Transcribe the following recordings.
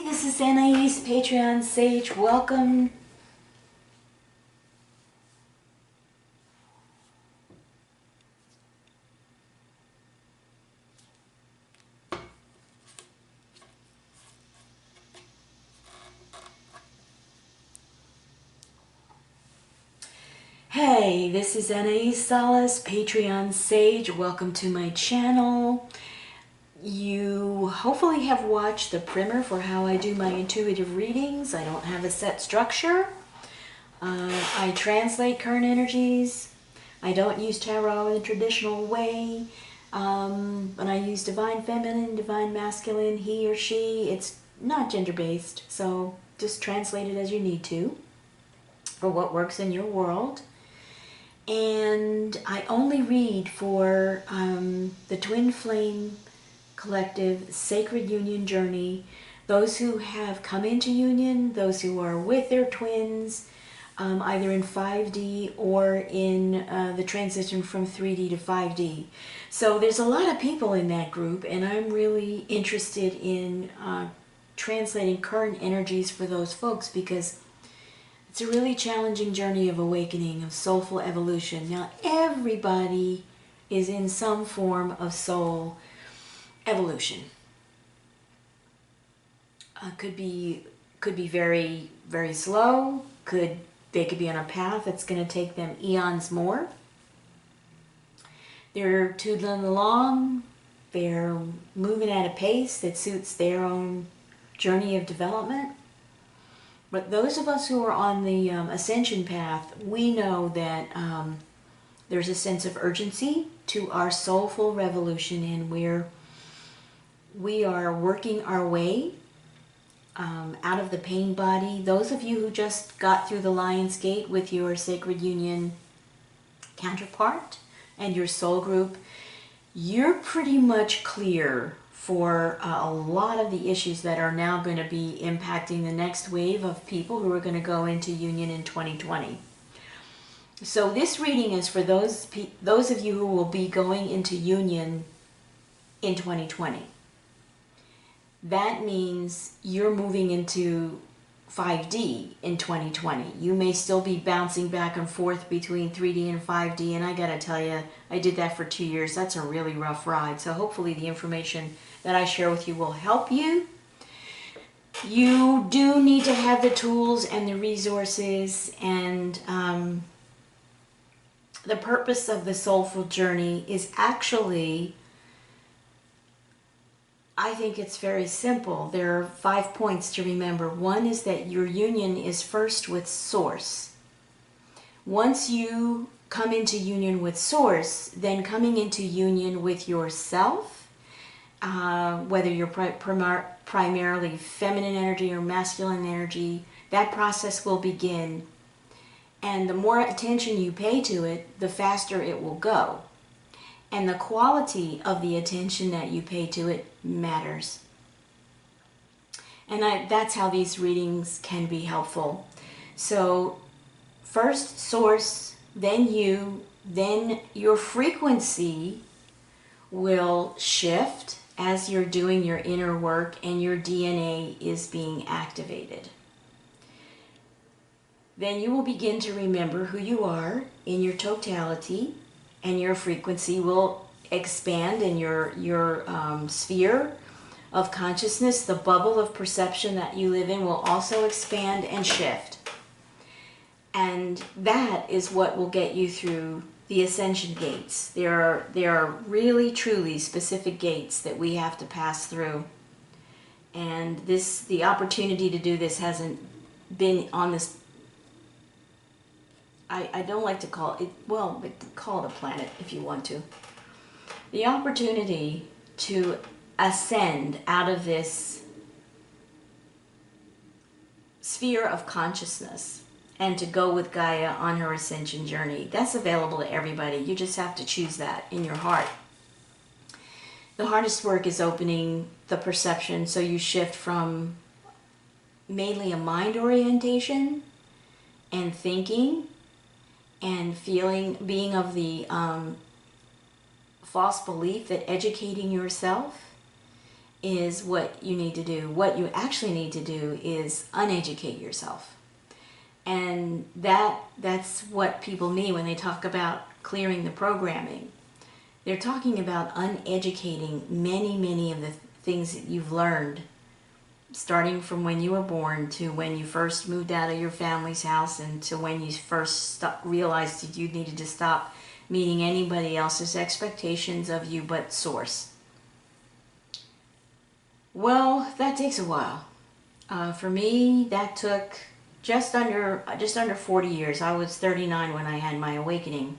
This is Anaiis, Patreon Sage. Welcome. Hey, this is Anaiis Salles, Patreon Sage. Welcome to my channel. You hopefully have watched the primer for how I do my intuitive readings. I don't have a set structure. I translate current energies. I don't use tarot in the traditional way. But I use divine feminine, divine masculine, he or she. It's not gender-based, so just translate it as you need to for what works in your world. And I only read for the TwinFlame Collective Sacred Union Journey, those who have come into union, those who are with their twins, either in 5D or in the transition from 3D to 5D. So there's a lot of people in that group, and I'm really interested in translating current energies for those folks because it's a really challenging journey of awakening, of soulful evolution. Now, everybody is in some form of soul evolution. Could be very, very slow. They could be on a path that's going to take them eons more. They're tootling along. They're moving at a pace that suits their own journey of development. But those of us who are on the ascension path, we know that there's a sense of urgency to our soulful revolution, and we are working our way out of the pain body. Those of you who just got through the Lion's Gate with your Sacred Union counterpart and your soul group, you're pretty much clear for a lot of the issues that are now going to be impacting the next wave of people who are going to go into union in 2020. So this reading is for those of you who will be going into union in 2020. That means you're moving into 5D in 2020. You may still be bouncing back and forth between 3D and 5D, and I gotta tell you, I did that for 2 years. That's a really rough ride. So hopefully the information that I share with you will help you. You do need to have the tools and the resources, and the purpose of the soulful journey is actually, I think it's very simple. There are 5 points to remember. One is that your union is first with Source. Once you come into union with Source, then coming into union with yourself, whether you're primarily feminine energy or masculine energy, that process will begin. And the more attention you pay to it, the faster it will go. And the quality of the attention that you pay to it matters. And that's how these readings can be helpful. So first Source, then you, then your frequency will shift as you're doing your inner work and your DNA is being activated. Then you will begin to remember who you are in your totality, and your frequency will expand, and your sphere of consciousness, the bubble of perception that you live in, will also expand and shift. And that is what will get you through the ascension gates. There are really, truly specific gates that we have to pass through. And the opportunity to do this hasn't been on this, I don't like to call it, well, call it a planet if you want to. The opportunity to ascend out of this sphere of consciousness and to go with Gaia on her ascension journey, that's available to everybody. You just have to choose that in your heart. The hardest work is opening the perception, so you shift from mainly a mind orientation and thinking and feeling, being of the false belief that educating yourself is what you need to do. What you actually need to do is uneducate yourself. And that's what people mean when they talk about clearing the programming. They're talking about uneducating many of the things that you've learned, starting from when you were born to when you first moved out of your family's house and to when you first realized that you needed to stop meeting anybody else's expectations of you but Source. Well, that takes a while. For me, that took just under 40 years. I was 39 when I had my awakening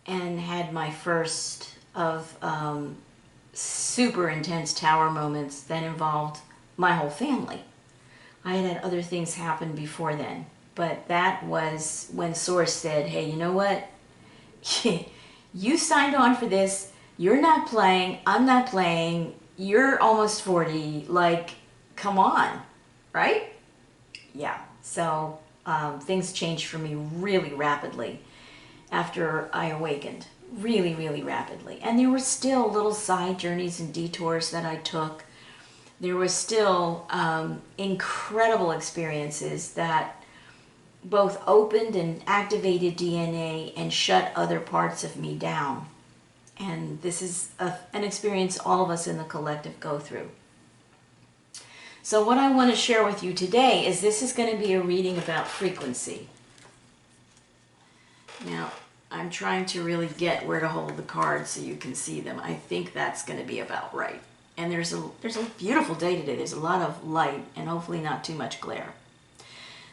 and had my first of super intense tower moments that involved my whole family. I had other things happen before then, but that was when Source said, hey, you know what? You signed on for this. You're not playing. I'm not playing. You're almost 40. Like, come on, right? Yeah. So things changed for me really rapidly after I awakened. Really rapidly. And there were still little side journeys and detours that I took. There were still incredible experiences that both opened and activated DNA and shut other parts of me down. And this is an experience all of us in the collective go through. So what I want to share with you today is this is going to be a reading about frequency. Now, I'm trying to really get where to hold the cards so you can see them. I think that's going to be about right. And there's a beautiful day today. There's a lot of light and hopefully not too much glare.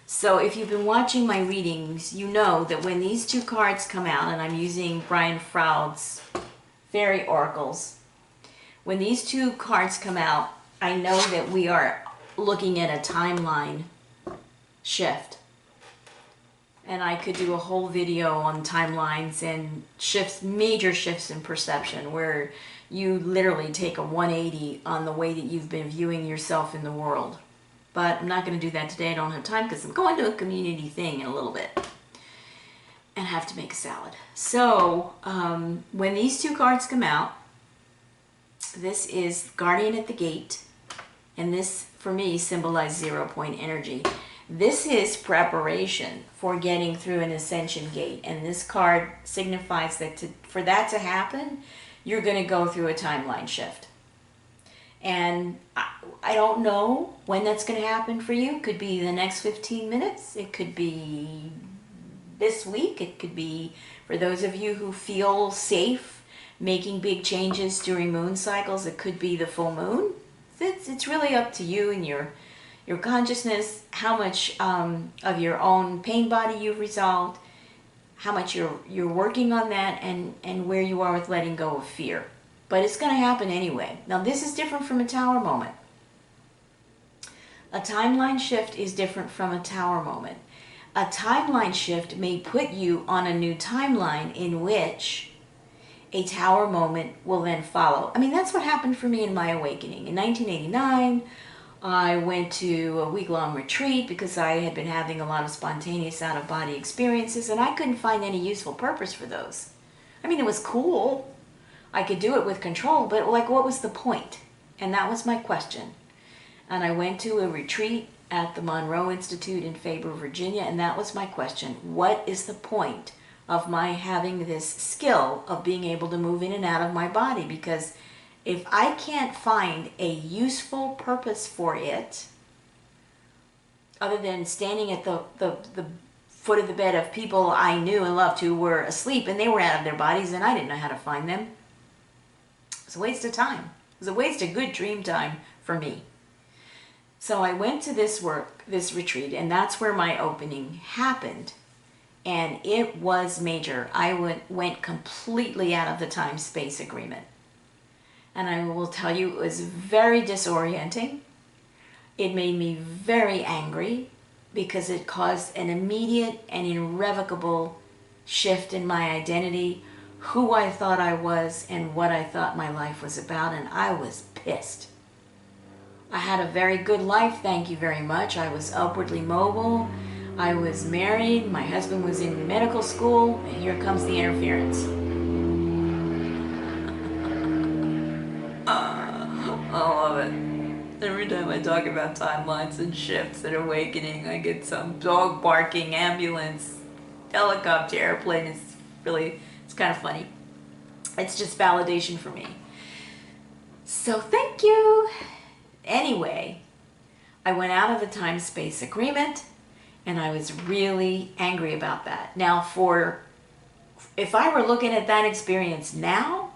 So if you've been watching my readings, you know that when these two cards come out, and I'm using Brian Froud's Fairy Oracles, when these two cards come out, I know that we are looking at a timeline shift. And I could do a whole video on timelines and shifts, major shifts in perception, where you literally take a 180 on the way that you've been viewing yourself in the world. But I'm not going to do that today. I don't have time because I'm going to a community thing in a little bit and have to make a salad. So when these two cards come out, this is Guardian at the Gate, and this for me symbolized 0 point energy. This is preparation for getting through an ascension gate, and this card signifies that for that to happen, you're going to go through a timeline shift. And I don't know when that's going to happen for you. It could be the next 15 minutes. It could be this week. It could be for those of you who feel safe making big changes during moon cycles. It could be the full moon. It's really up to you and your consciousness, how much of your own pain body you've resolved, how much you're working on that, and where you are with letting go of fear. But it's going to happen anyway. Now, this is different from a tower moment. A timeline shift is different from a tower moment. A timeline shift may put you on a new timeline in which a tower moment will then follow. I mean, that's what happened for me in my awakening. In 1989, I went to a week-long retreat because I had been having a lot of spontaneous out-of-body experiences, and I couldn't find any useful purpose for those. I mean, it was cool. I could do it with control, but like, what was the point? And that was my question. And I went to a retreat at the Monroe Institute in Faber, Virginia, and that was my question. What is the point of my having this skill of being able to move in and out of my body? Because if I can't find a useful purpose for it, other than standing at the foot of the bed of people I knew and loved who were asleep and they were out of their bodies and I didn't know how to find them, it was a waste of time. It was a waste of good dream time for me. So I went to this retreat, and that's where my opening happened. And it was major. I went completely out of the time-space agreement. And I will tell you, it was very disorienting. It made me very angry because it caused an immediate and irrevocable shift in my identity, who I thought I was and what I thought my life was about, and I was pissed. I had a very good life, thank you very much. I was upwardly mobile. I was married. My husband was in medical school, and here comes the interference. Every time I talk about timelines and shifts and awakening, I get some dog barking, ambulance, helicopter, airplane. It's kind of funny. It's just validation for me. So thank you. Anyway, I went out of the time-space agreement, and I was really angry about that. Now, if I were looking at that experience now,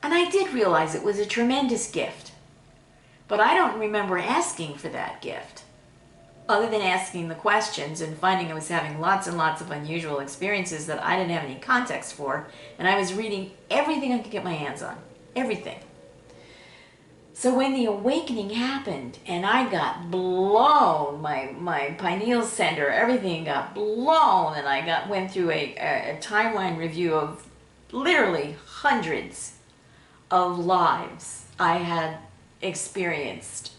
and I did realize it was a tremendous gift, but I don't remember asking for that gift, other than asking the questions and finding I was having lots and lots of unusual experiences that I didn't have any context for, and I was reading everything I could get my hands on. Everything. So when the awakening happened and I got blown, my pineal center, everything got blown, and I went through a timeline review of literally hundreds of lives I had experienced.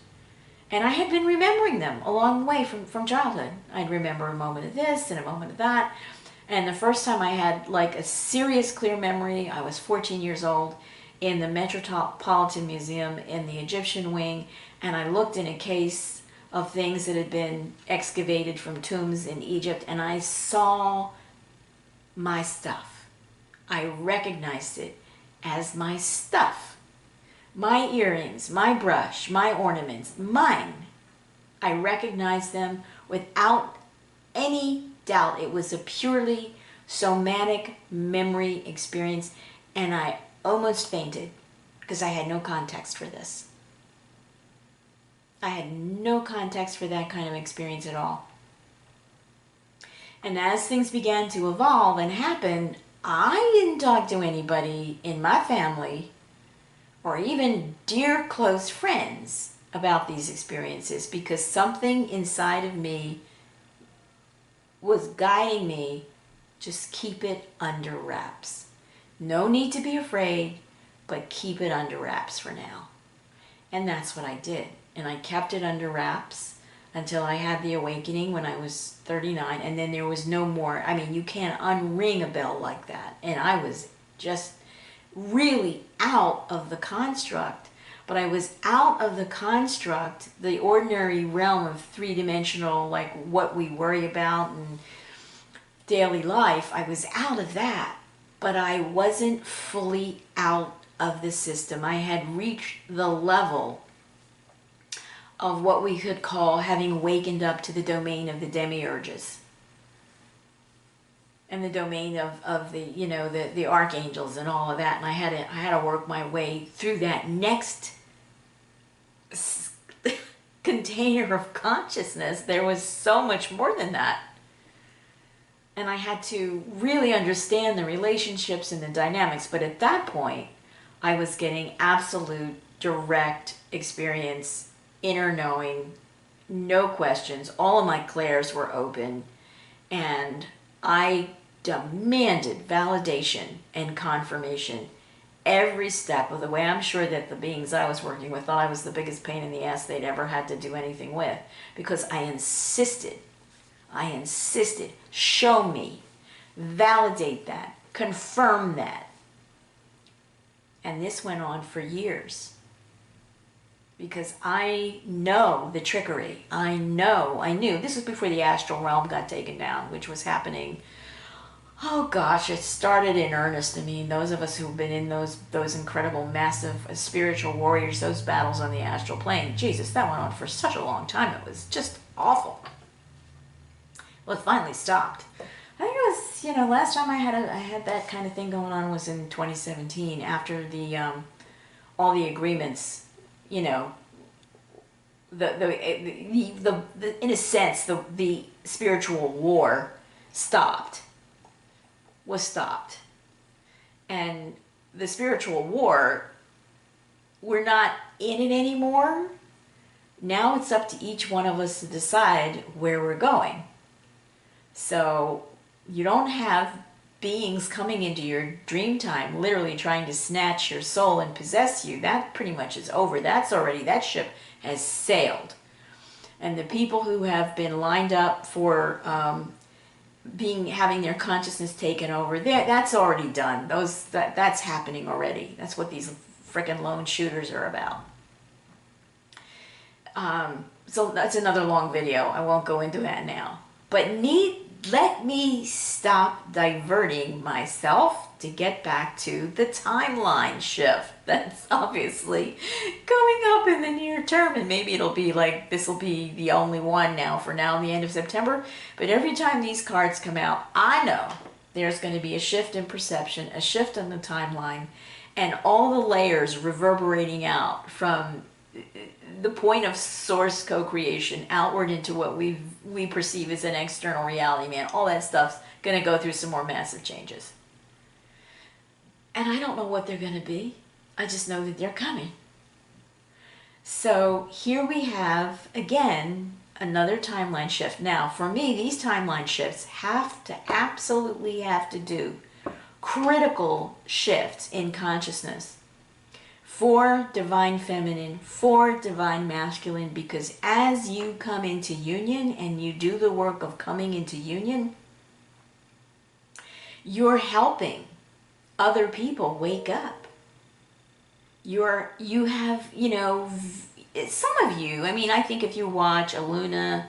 And I had been remembering them along the way from childhood. I'd remember a moment of this and a moment of that. And the first time I had like a serious clear memory, I was 14 years old, in the Metropolitan Museum in the Egyptian wing, and I looked in a case of things that had been excavated from tombs in Egypt, and I saw my stuff. I recognized it as my stuff. My earrings, my brush, my ornaments, mine. I recognized them without any doubt. It was a purely somatic memory experience, and I almost fainted because I had no context for this. I had no context for that kind of experience at all. And as things began to evolve and happen, I didn't talk to anybody in my family or even dear close friends about these experiences, because something inside of me was guiding me, just keep it under wraps. No need to be afraid, but keep it under wraps for now. And that's what I did. And I kept it under wraps until I had the awakening when I was 39. And then there was no more. I mean, you can't unring a bell like that. And I was just really out of the construct. But I was out of the construct, the ordinary realm of three-dimensional, like what we worry about and daily life. I was out of that. But I wasn't fully out of the system. I had reached the level of what we could call having awakened up to the domain of the demiurges and the domain of the, you know, the archangels and all of that. And I had to work my way through that next container of consciousness. There was so much more than that. And I had to really understand the relationships and the dynamics. But at that point, I was getting absolute direct experience, inner knowing, no questions. All of my clairs were open. And I demanded validation and confirmation every step of the way. I'm sure that the beings I was working with thought I was the biggest pain in the ass they'd ever had to do anything with, because I insisted, show me, validate that, confirm that. And this went on for years, because I know the trickery. I knew. This was before the astral realm got taken down, which was happening. Oh gosh, it started in earnest. I mean, those of us who've been in those incredible, massive spiritual warriors, those battles on the astral plane, Jesus, that went on for such a long time. It was just awful. Well, it finally stopped. I think it was, you know, last time I had that kind of thing going on was in 2017, after the all the agreements, you know, the in a sense the spiritual war was stopped, and the spiritual war, we're not in it anymore. Now it's up to each one of us to decide where we're going. So you don't have beings coming into your dream time literally trying to snatch your soul and possess you. That pretty much is over. That ship has sailed. And the people who have been lined up for having their consciousness taken over, that's already done. That's happening already. That's what these frickin' lone shooters are about. So that's another long video. I won't go into that now. But let me stop diverting myself to get back to the timeline shift that's obviously coming up in the near term. And maybe it'll be like, this will be the only one now for now, the end of September. But every time these cards come out, I know there's going to be a shift in perception, a shift on the timeline, and all the layers reverberating out from the point of source co-creation outward into what we perceive as an external reality, man. All that stuff's going to go through some more massive changes. And I don't know what they're going to be. I just know that they're coming. So here we have, again, another timeline shift. Now, for me, these timeline shifts absolutely have to do critical shifts in consciousness for divine feminine, for divine masculine, because as you come into union and you do the work of coming into union, you're helping other people wake up. You have, some of you, I mean, I think if you watch Aluna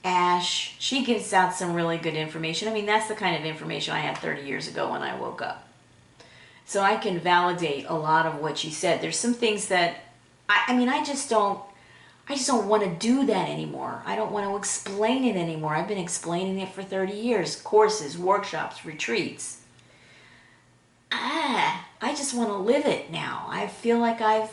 Ash, she gives out some really good information. I mean, that's the kind of information I had 30 years ago when I woke up. So I can validate a lot of what she said. There's some things that, I just don't want to do that anymore. I don't want to explain it anymore. I've been explaining it for 30 years. Courses, workshops, retreats. I just want to live it now. I feel like I've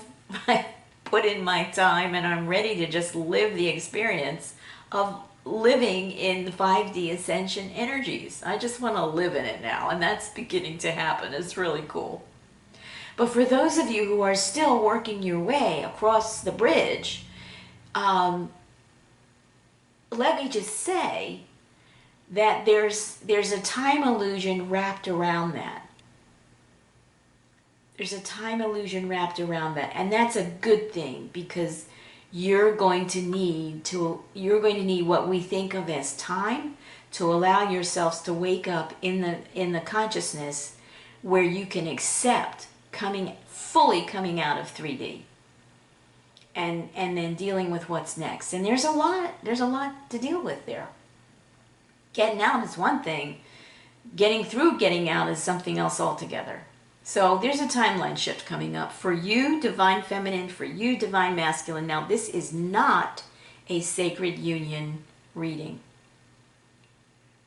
put in my time and I'm ready to just live the experience of living in the 5D ascension energies. I just want to live in it now, and that's beginning to happen. It's really cool. But for those of you who are still working your way across the bridge, let me just say that there's a time illusion wrapped around that. There's a time illusion wrapped around that, and that's a good thing, because you're going to need what we think of as time to allow yourselves to wake up in the consciousness where you can accept fully coming out of 3D and then dealing with what's next. And there's a lot to deal with there. Getting out is one thing. Getting through getting out is something else altogether. So there's a timeline shift coming up for you, divine feminine, for you, divine masculine. Now, this is not a sacred union reading,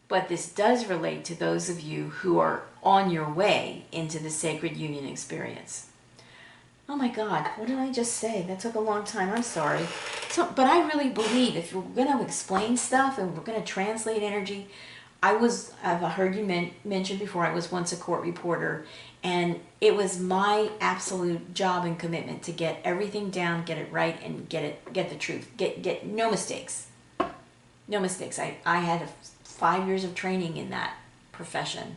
but this does relate to those of you who are on your way into the sacred union experience. Oh my God, what did I just say? That took a long time. I'm sorry. But I really believe if we're going to explain stuff and we're going to translate energy, I've heard you mention before, I was once a court reporter, and it was my absolute job and commitment to get everything down, get it right, and get the truth. Get no mistakes. No mistakes. I had 5 years of training in that profession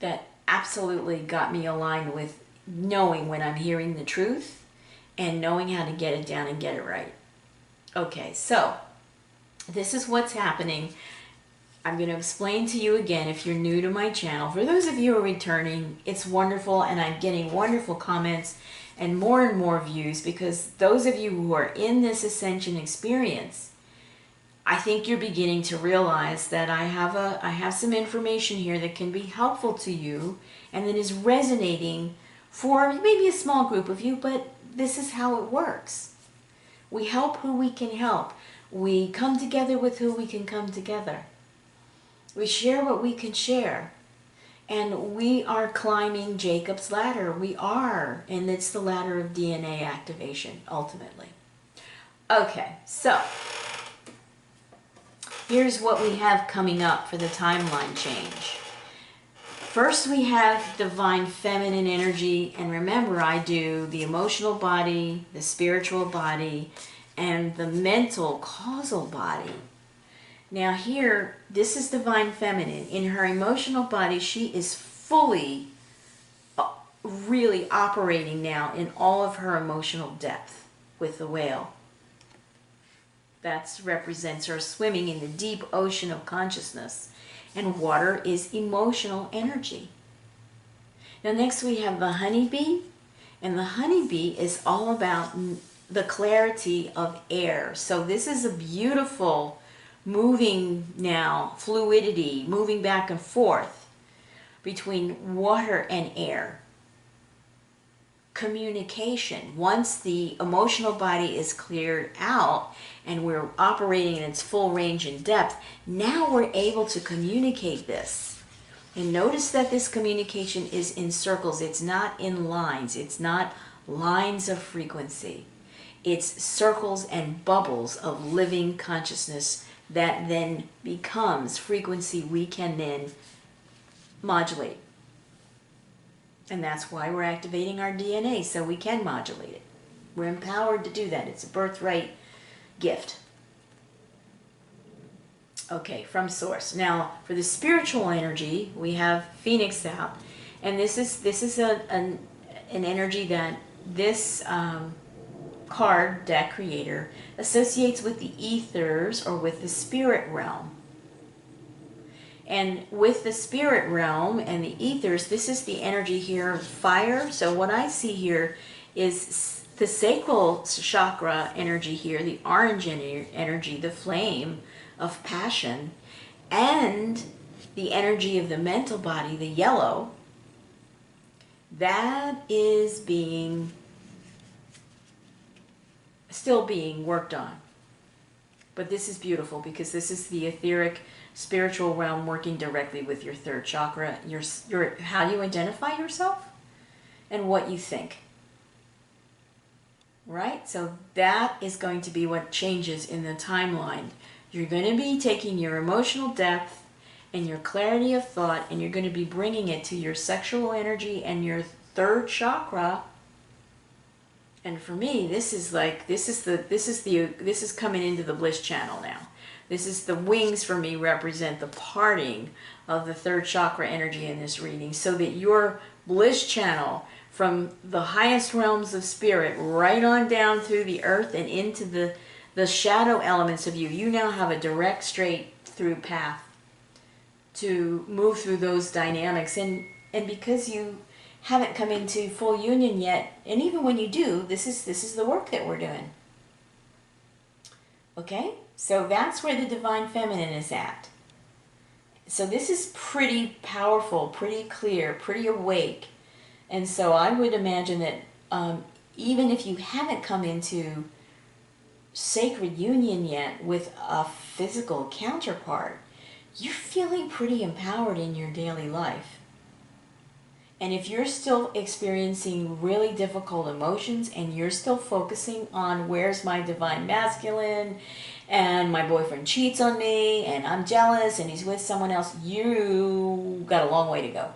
that absolutely got me aligned with knowing when I'm hearing the truth and knowing how to get it down and get it right. Okay, so this is what's happening. I'm going to explain to you again if you're new to my channel. For those of you who are returning, it's wonderful, and I'm getting wonderful comments and more views, because those of you who are in this ascension experience, I think you're beginning to realize that I have some information here that can be helpful to you and that is resonating for maybe a small group of you, but this is how it works. We help who we can help. We come together with who we can come together. We share what we can share. And we are climbing Jacob's ladder. We are. And it's the ladder of DNA activation, ultimately. Okay, so here's what we have coming up for the timeline change. First, we have divine feminine energy. And remember, I do the emotional body, the spiritual body, and the mental causal body. Now here, this is divine feminine. In her emotional body, she is fully, really operating now in all of her emotional depth with the whale. That represents her swimming in the deep ocean of consciousness. And water is emotional energy. Now next we have the honeybee. And the honeybee is all about the clarity of air. So this is a beautiful moving now, fluidity, moving back and forth between water and air. Communication. Once the emotional body is cleared out and we're operating in its full range and depth, now we're able to communicate this. And notice that this communication is in circles. It's not in lines. It's not lines of frequency. It's circles and bubbles of living consciousness that then becomes frequency we can then modulate. And that's why we're activating our DNA, so we can modulate it. We're empowered to do that. It's a birthright gift. Okay, from source. Now, for the spiritual energy, we have Phoenix out. And this is an energy that this card deck creator associates with the ethers or with the spirit realm. And with the spirit realm and the ethers, this is the energy here of fire. So what I see here is the sacral chakra energy here, the orange energy, the flame of passion, and the energy of the mental body, the yellow, that is still being worked on. But this is beautiful because this is the etheric spiritual realm working directly with your third chakra, your how you identify yourself and what you think. Right? So that is going to be what changes in the timeline. You're going to be taking your emotional depth and your clarity of thought, and you're going to be bringing it to your sexual energy and your third chakra. And for me, this is coming into the bliss channel now. This is the wings for me represent the parting of the third chakra energy in this reading, so that your bliss channel from the highest realms of spirit right on down through the earth and into the shadow elements of you, you now have a direct straight through path to move through those dynamics. And because you haven't come into full union yet, and even when you do, this is the work that we're doing. Okay? So that's where the divine feminine is at. So this is pretty powerful, pretty clear, pretty awake. And so I would imagine that even if you haven't come into sacred union yet with a physical counterpart, you're feeling pretty empowered in your daily life. And if you're still experiencing really difficult emotions and you're still focusing on where's my divine masculine and my boyfriend cheats on me and I'm jealous and he's with someone else, you got a long way to go.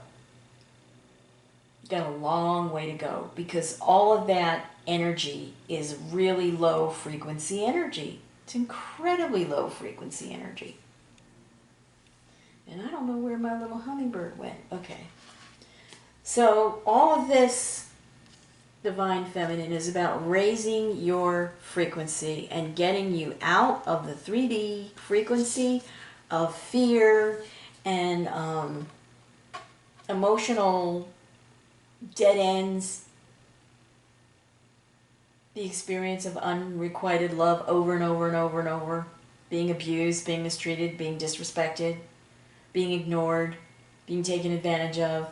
Got a long way to go, because all of that energy is really low frequency energy. It's incredibly low frequency energy. And I don't know where my little hummingbird went. Okay. So all of this divine feminine is about raising your frequency and getting you out of the 3D frequency of fear and emotional dead ends, the experience of unrequited love over and over and over and over, being abused, being mistreated, being disrespected, being ignored, being taken advantage of,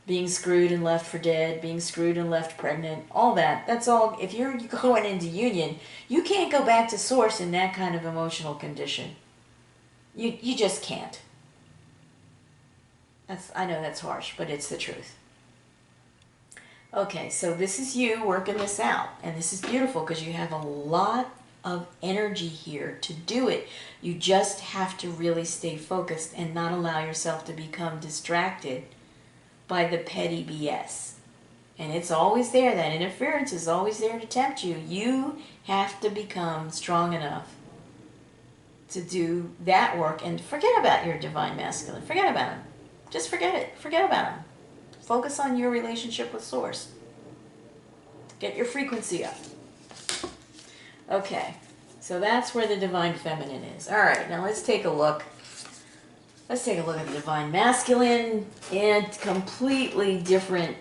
being screwed and left for dead, being screwed and left pregnant, all that. That's all. If you're going into union, you can't go back to source in that kind of emotional condition. You just can't. I know that's harsh, but it's the truth. Okay, so this is you working this out, and this is beautiful because you have a lot of energy here to do it. You just have to really stay focused and not allow yourself to become distracted by the petty BS. And it's always there. That interference is always there to tempt you. You have to become strong enough to do that work and forget about your divine masculine. Forget about him. Just forget it. Forget about him. Focus on your relationship with Source. Get your frequency up. Okay, so that's where the divine feminine is. All right, now let's take a look. Let's take a look at the divine masculine in completely different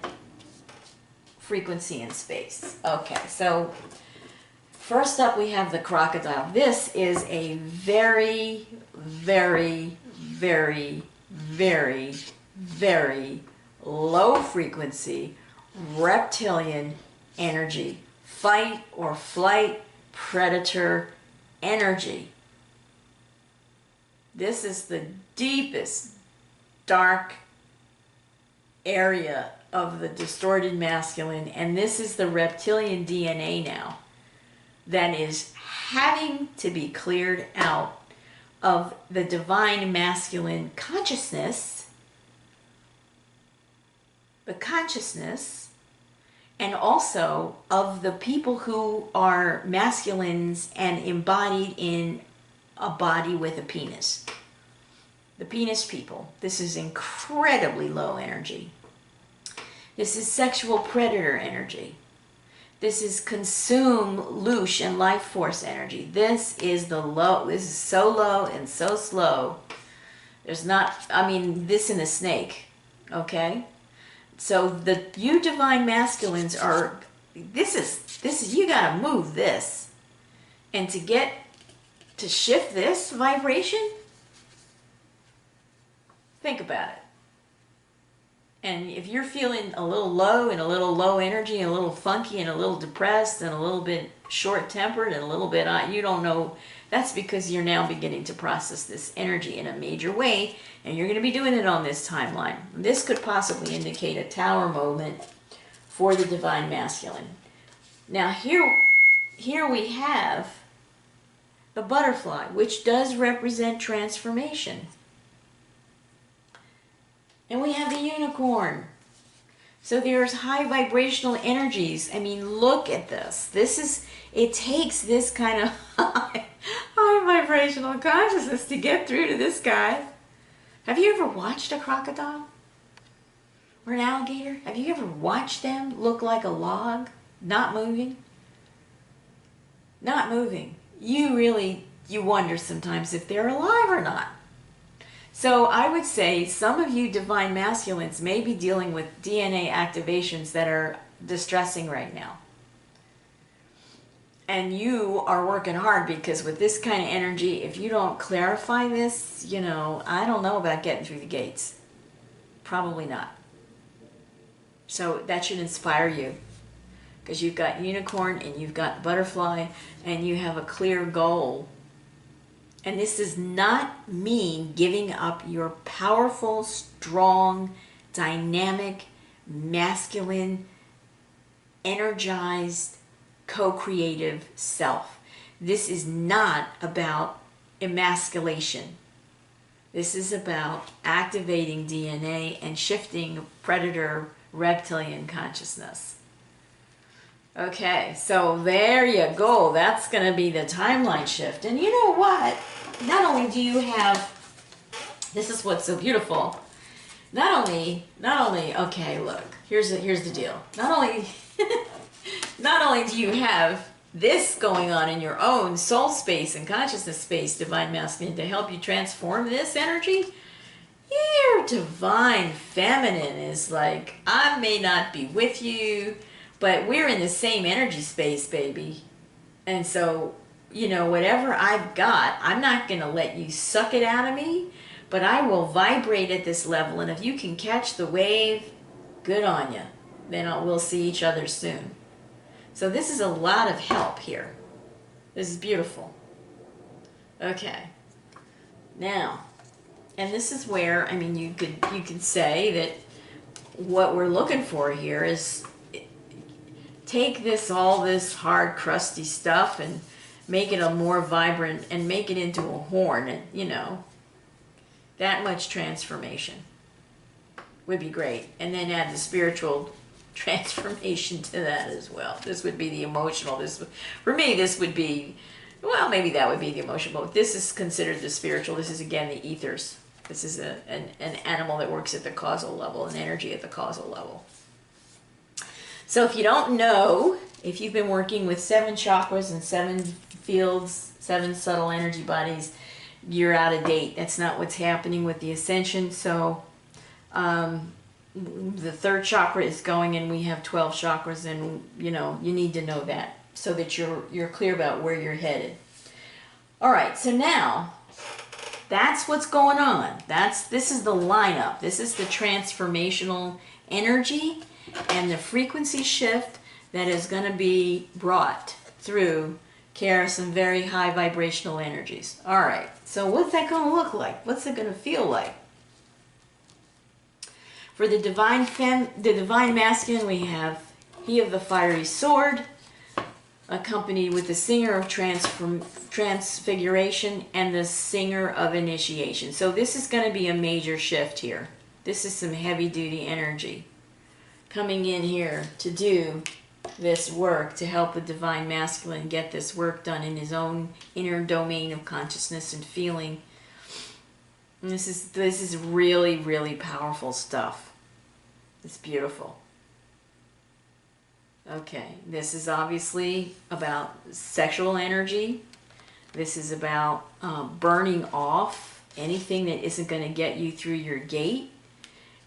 frequency and space. Okay, so First up, we have the crocodile. This is a very, very, very, very, very low frequency reptilian energy. Fight or flight, predator energy. This is the deepest, dark area of the distorted masculine, and this is the reptilian DNA now that is having to be cleared out of the divine masculine consciousness, the consciousness, and also of the people who are masculines and embodied in a body with a penis. The penis people. This is incredibly low energy. This is sexual predator energy. This is consume, loosh, and life force energy. This is the low. This is so low and so slow. There's not, I mean, this in a snake, okay? So the you divine masculines are, this is, you gotta move this. And to shift this vibration, think about it. And if you're feeling a little low and a little low energy and a little funky and a little depressed and a little bit short-tempered and a little bit, you don't know, that's because you're now beginning to process this energy in a major way, and you're going to be doing it on this timeline. This could possibly indicate a tower moment for the divine masculine. Now here we have the butterfly, which does represent transformation. And we have the unicorn. So there's high vibrational energies. I mean, look at this. It takes this kind of high vibrational consciousness to get through to this guy. Have you ever watched a crocodile? Or an alligator? Have you ever watched them look like a log? Not moving? Not moving. You wonder sometimes if they're alive or not. So I would say some of you divine masculines may be dealing with DNA activations that are distressing right now. And you are working hard, because with this kind of energy, if you don't clarify this, I don't know about getting through the gates. Probably not. So that should inspire you, because you've got unicorn and you've got butterfly and you have a clear goal. And this does not mean giving up your powerful, strong, dynamic, masculine, energized, co-creative self. This is not about emasculation. This is about activating DNA and shifting predator reptilian consciousness. Okay, so there you go. That's going to be the timeline shift. And you know what? Not only do you have, this is what's so beautiful. Not only, okay, look, here's the deal. Not only do you have this going on in your own soul space and consciousness space, divine masculine, to help you transform this energy, your divine feminine is like, I may not be with you, but we're in the same energy space, baby. And so, whatever I've got, I'm not going to let you suck it out of me, but I will vibrate at this level. And if you can catch the wave, good on you. Then we'll see each other soon. So this is a lot of help here. This is beautiful. Okay. Now, and this is where, you could say that what we're looking for here is take all this hard, crusty stuff and make it a more vibrant, and make it into a horn, and that much transformation would be great. And then add the spiritual transformation to that as well. This would be the emotional. For me, this would be, well, maybe that would be the emotional, but this is considered the spiritual. This is, again, the ethers. This is an animal that works at the causal level, an energy at the causal level. So if you don't know, if you've been working with 7 chakras and 7 fields, 7 subtle energy bodies, you're out of date. That's not what's happening with the ascension. So the 3rd chakra is going, and we have 12 chakras, and you need to know that. so that you're clear about where you're headed. All right, so now that's what's going on. This is the lineup. This is the transformational energy and the frequency shift that is going to be brought through care of some very high vibrational energies. All right, so what's that going to look like? What's it going to feel like? For the divine masculine, we have he of the fiery sword, accompanied with the singer of transfiguration and the singer of initiation. So this is going to be a major shift here. This is some heavy duty energy coming in here to do this work, to help the divine masculine get this work done in his own inner domain of consciousness and feeling. And this is really, really powerful stuff. It's beautiful. Okay, this is obviously about sexual energy. This is about burning off anything that isn't going to get you through your gate.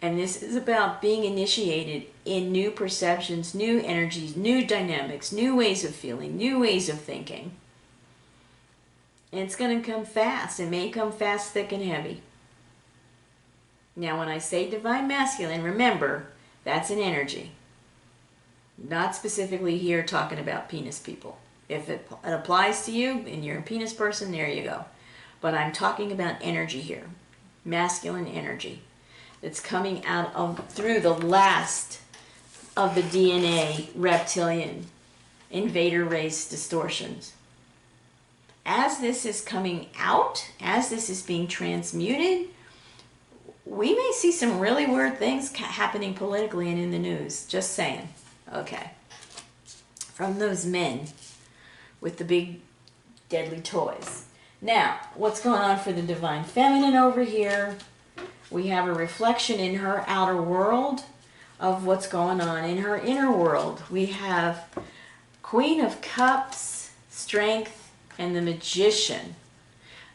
And this is about being initiated in new perceptions, new energies, new dynamics, new ways of feeling, new ways of thinking. And it's going to come fast. It may come fast, thick, and heavy. Now, when I say divine masculine, remember, that's an energy. Not specifically here talking about penis people. If it applies to you and you're a penis person, there you go. But I'm talking about energy here. Masculine energy. It's coming out of through the last of the DNA reptilian invader race distortions. As this is coming out, as this is being transmuted, we may see some really weird things happening politically and in the news. Just saying. Okay. From those men with the big deadly toys. Now, what's going on for the divine feminine over here? We have a reflection in her outer world of what's going on in her inner world. We have Queen of Cups, Strength, and the Magician.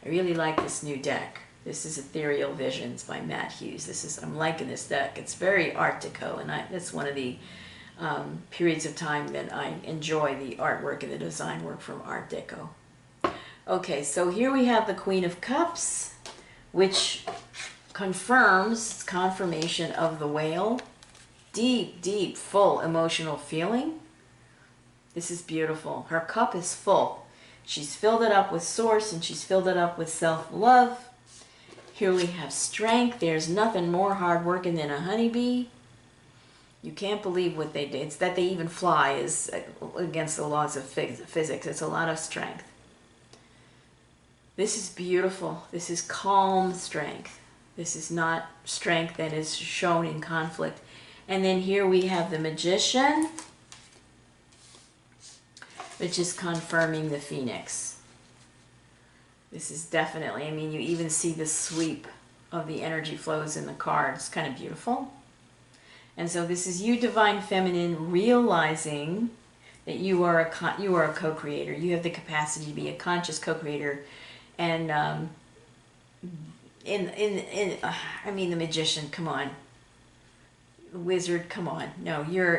I really like this new deck. This is Ethereal Visions by Matt Hughes. I'm liking this deck. It's very Art Deco, and that's one of the periods of time that I enjoy the artwork and the design work from Art Deco. Okay, so here we have the Queen of Cups, which confirms confirmation of the whale. Deep, deep, full emotional feeling. This is beautiful. Her cup is full. She's filled it up with source and she's filled it up with self-love. Here we have strength. There's nothing more hard-working than a honeybee. You can't believe what they did. It's that they even fly is against the laws of physics. It's a lot of strength. This is beautiful. This is calm strength. This is not strength that is shown in conflict. And then here we have the Magician, which is confirming the Phoenix. This is definitely, I mean, you even see the sweep of the energy flows in the card. It's kind of beautiful. And so this is you, divine feminine, realizing that you are a co-creator. You have the capacity to be a conscious co-creator. And I mean, the Magician, come on. The Wizard, come on. No, you're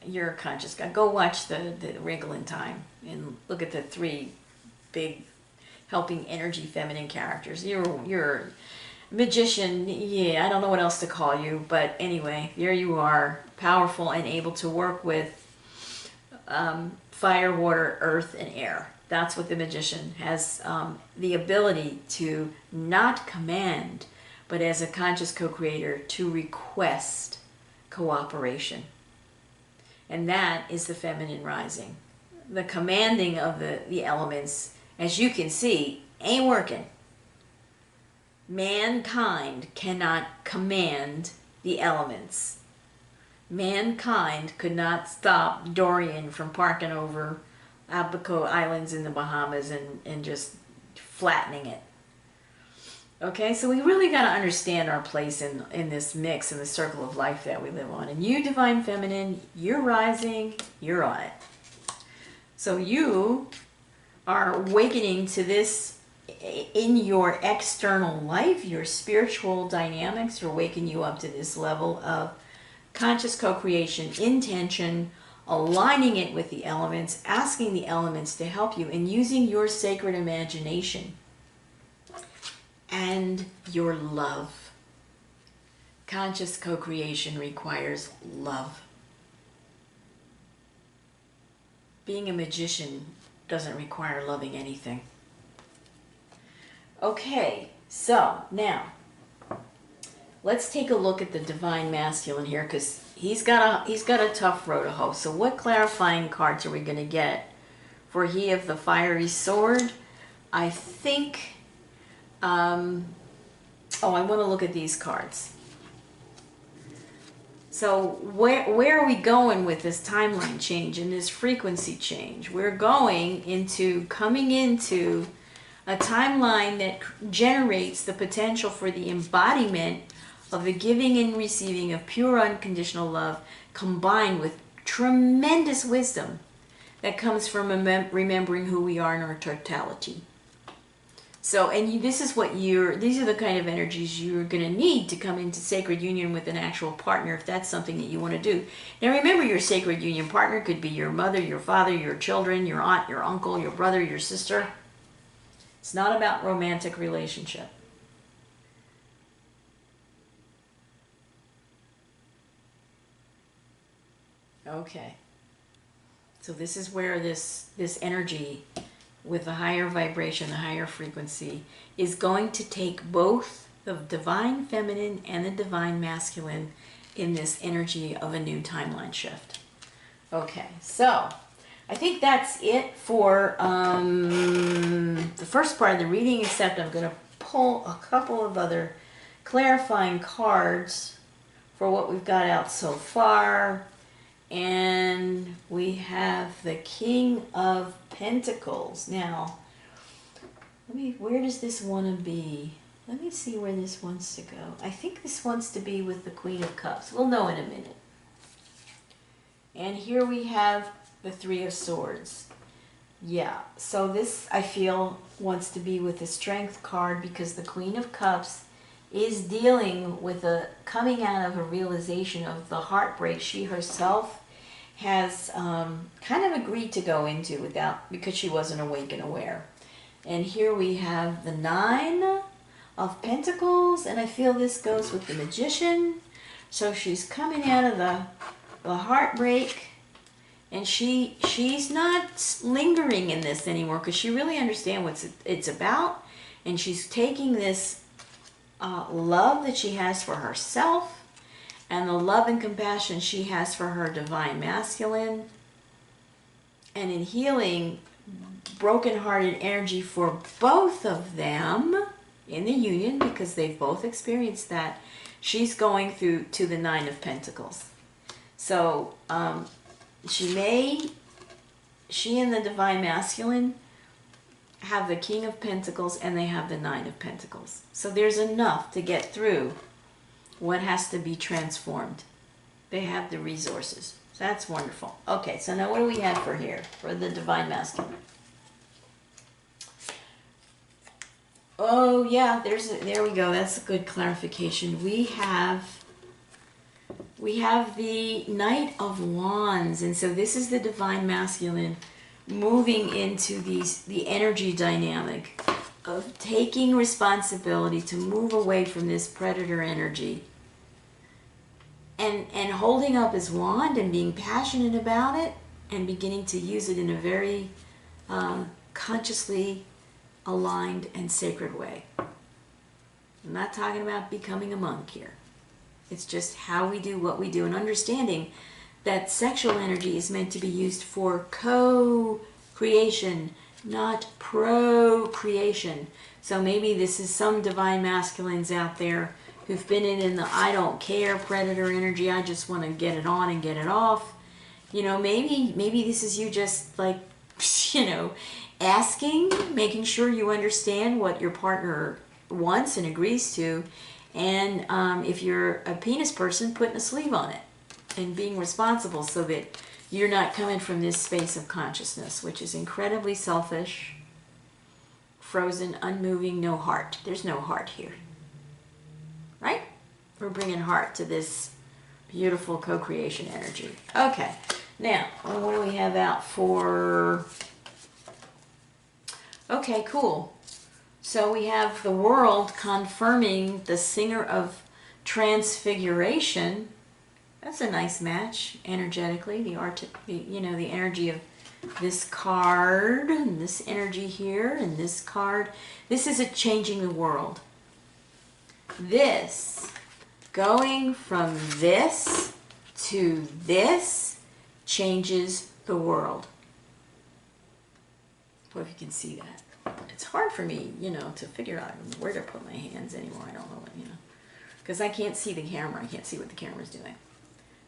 a conscious guy. Go watch the Wrinkle in Time and look at the three big helping energy feminine characters. You're Magician, yeah, I don't know what else to call you, but anyway, there you are, powerful and able to work with fire, water, earth, and air. That's what the Magician has, the ability to not command, but as a conscious co-creator, to request cooperation. And that is the feminine rising. The commanding of the elements, as you can see, ain't working. Mankind cannot command the elements. Mankind could not stop Dorian from parking over Abaco Islands in the Bahamas and just flattening it. Okay, so we really got to understand our place in this mix, in the circle of life that we live on. And you, divine feminine, you're rising, you're on it. So you are awakening to this in your external life, your spiritual dynamics are waking you up to this level of conscious co-creation, intention, aligning it with the elements, asking the elements to help you, and using your sacred imagination and your love. Conscious co-creation requires love. Being a magician doesn't require loving anything. Okay, so now let's take a look at the divine masculine here, because he's got a tough road to hoe. So what clarifying cards are we going to get for he of the fiery sword? I think I want to look at these cards. So where are we going with this timeline change and this frequency change? We're coming into a timeline that generates the potential for the embodiment of the giving and receiving of pure unconditional love, combined with tremendous wisdom that comes from remembering who we are in our totality. So, and these are the kind of energies you're going to need to come into sacred union with an actual partner, if that's something that you want to do. Now remember, your sacred union partner could be your mother, your father, your children, your aunt, your uncle, your brother, your sister. It's not about romantic relationship. Okay. So this is where this energy with the higher vibration, the higher frequency, is going to take both the divine feminine and the divine masculine in this energy of a new timeline shift. Okay, so I think that's it for the first part of the reading, except I'm going to pull a couple of other clarifying cards for what we've got out so far. And we have the King of Pentacles. Now, where does this want to be? Let me see where this wants to go. I think this wants to be with the Queen of Cups. We'll know in a minute. And here we have the Three of Swords. Yeah, so this, I feel, wants to be with the Strength card, because the Queen of Cups is dealing with coming out of a realization of the heartbreak she herself has kind of agreed to go into because she wasn't awake and aware. And here we have the Nine of Pentacles, and I feel this goes with the Magician. So she's coming out of the heartbreak, and she's not lingering in this anymore, because she really understands what it's about, and she's taking this love that she has for herself and the love and compassion she has for her divine masculine, and in healing broken-hearted energy for both of them in the union, because they've both experienced that, she's going through to the Nine of Pentacles. So she and the divine masculine have the King of Pentacles, and they have the Nine of Pentacles. So there's enough to get through what has to be transformed. They have the resources. So that's wonderful. Okay, so now what do we have for here, for the divine masculine? Oh yeah, there we go. That's a good clarification. We have the Knight of Wands, and so this is the divine masculine moving into the energy dynamic of taking responsibility to move away from this predator energy and holding up his wand and being passionate about it and beginning to use it in a very consciously aligned and sacred way. I'm not talking about becoming a monk here. It's just how we do what we do, and understanding that sexual energy is meant to be used for co-creation, not procreation. So maybe this is some divine masculines out there who've been in the I don't care predator energy, I just want to get it on and get it off. You know, maybe this is you just like, you know, asking, making sure you understand what your partner wants and agrees to, and if you're a penis person, putting a sleeve on it and being responsible so that you're not coming from this space of consciousness, which is incredibly selfish, frozen, unmoving, no heart. There's no heart here, right? We're bringing heart to this beautiful co-creation energy. Okay, Now, what do we have out for? Okay, cool. So we have the world confirming the singer of transfiguration. That's a nice match energetically. The energy of this card and this energy here and this card. This is a changing the world. This, going from this to this, changes the world. Well, if you can see that. It's hard for me, to figure out where to put my hands anymore. I don't know, because I can't see the camera. I can't see what the camera's doing.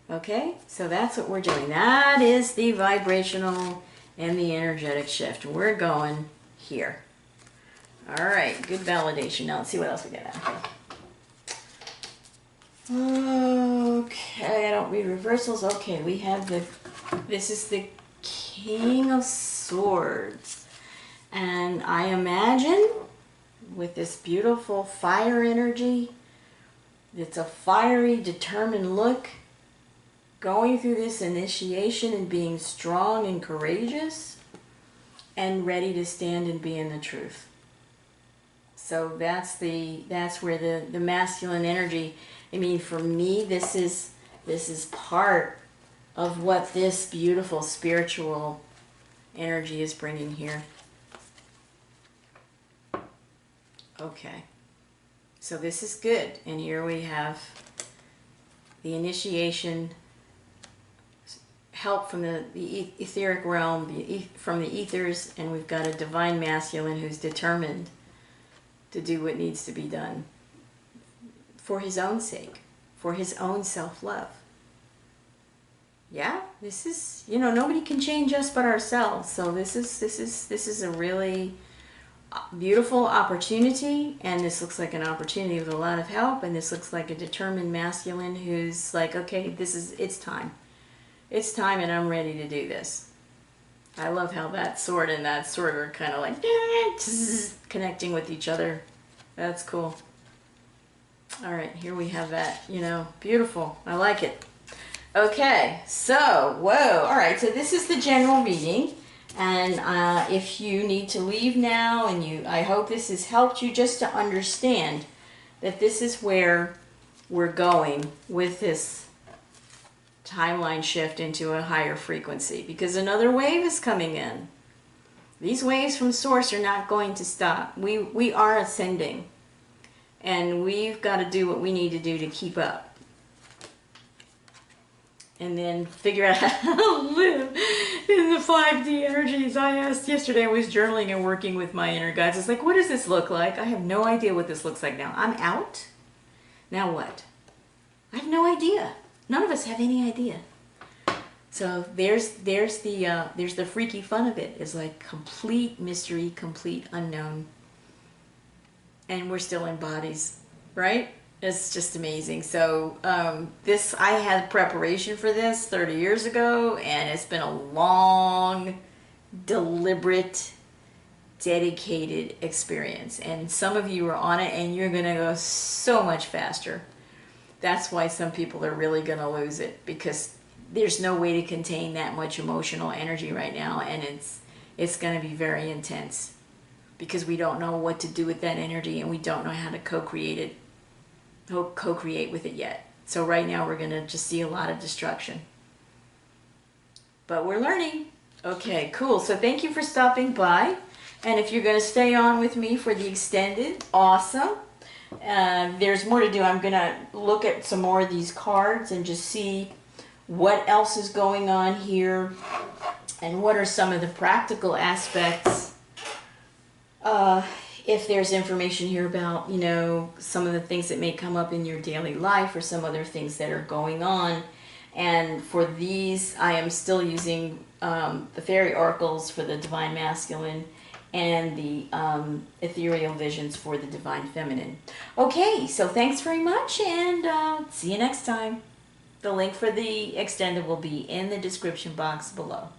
Okay, so that's what we're doing. That is the vibrational and the energetic shift. We're going here. All right, good validation. Now let's see what else we get out here. Okay, I don't read reversals. Okay, we have this is the King of Swords. And I imagine with this beautiful fire energy, it's a fiery, determined look, going through this initiation and being strong and courageous and ready to stand and be in the truth. So that's where the masculine energy, I mean, for me, this is part of what this beautiful spiritual energy is bringing here. Okay, so this is good. And here we have the initiation, help from the etheric realm, from the ethers, and we've got a divine masculine who's determined to do what needs to be done for his own sake, for his own self-love. Yeah, this is, nobody can change us but ourselves. So this is a really beautiful opportunity, and this looks like an opportunity with a lot of help, and this looks like a determined masculine who's like, okay, it's time and I'm ready to do this. I love how that sword and that sword are kind of like connecting with each other. That's cool. All right, here we have that, beautiful. I like it. Okay, so whoa, all right, so this is the general reading. And if you need to leave now, and I hope this has helped you just to understand that this is where we're going with this timeline shift into a higher frequency, because another wave is coming in. These waves from source are not going to stop. We are ascending, and we've got to do what we need to do to keep up. And then figure out how to live in the 5D energies. I asked yesterday, I was journaling and working with my inner guides. It's like, what does this look like? I have no idea what this looks like now. I'm out. Now what? I have no idea. None of us have any idea. So there's the freaky fun of it. It's like complete mystery, complete unknown. And we're still in bodies, right? It's just amazing. So I had preparation for this 30 years ago, and it's been a long, deliberate, dedicated experience. And some of you are on it, and you're going to go so much faster. That's why some people are really going to lose it, because there's no way to contain that much emotional energy right now, and it's going to be very intense, because we don't know what to do with that energy, and we don't know how to co-create with it yet. So right now we're going to just see a lot of destruction. But we're learning. Okay, cool. So thank you for stopping by. And if you're going to stay on with me for the extended, awesome. There's more to do. I'm going to look at some more of these cards and just see what else is going on here and what are some of the practical aspects. If there's information here about, some of the things that may come up in your daily life or some other things that are going on. And for these, I am still using the fairy oracles for the divine masculine and the ethereal visions for the divine feminine. Okay, so thanks very much, and see you next time. The link for the extended will be in the description box below.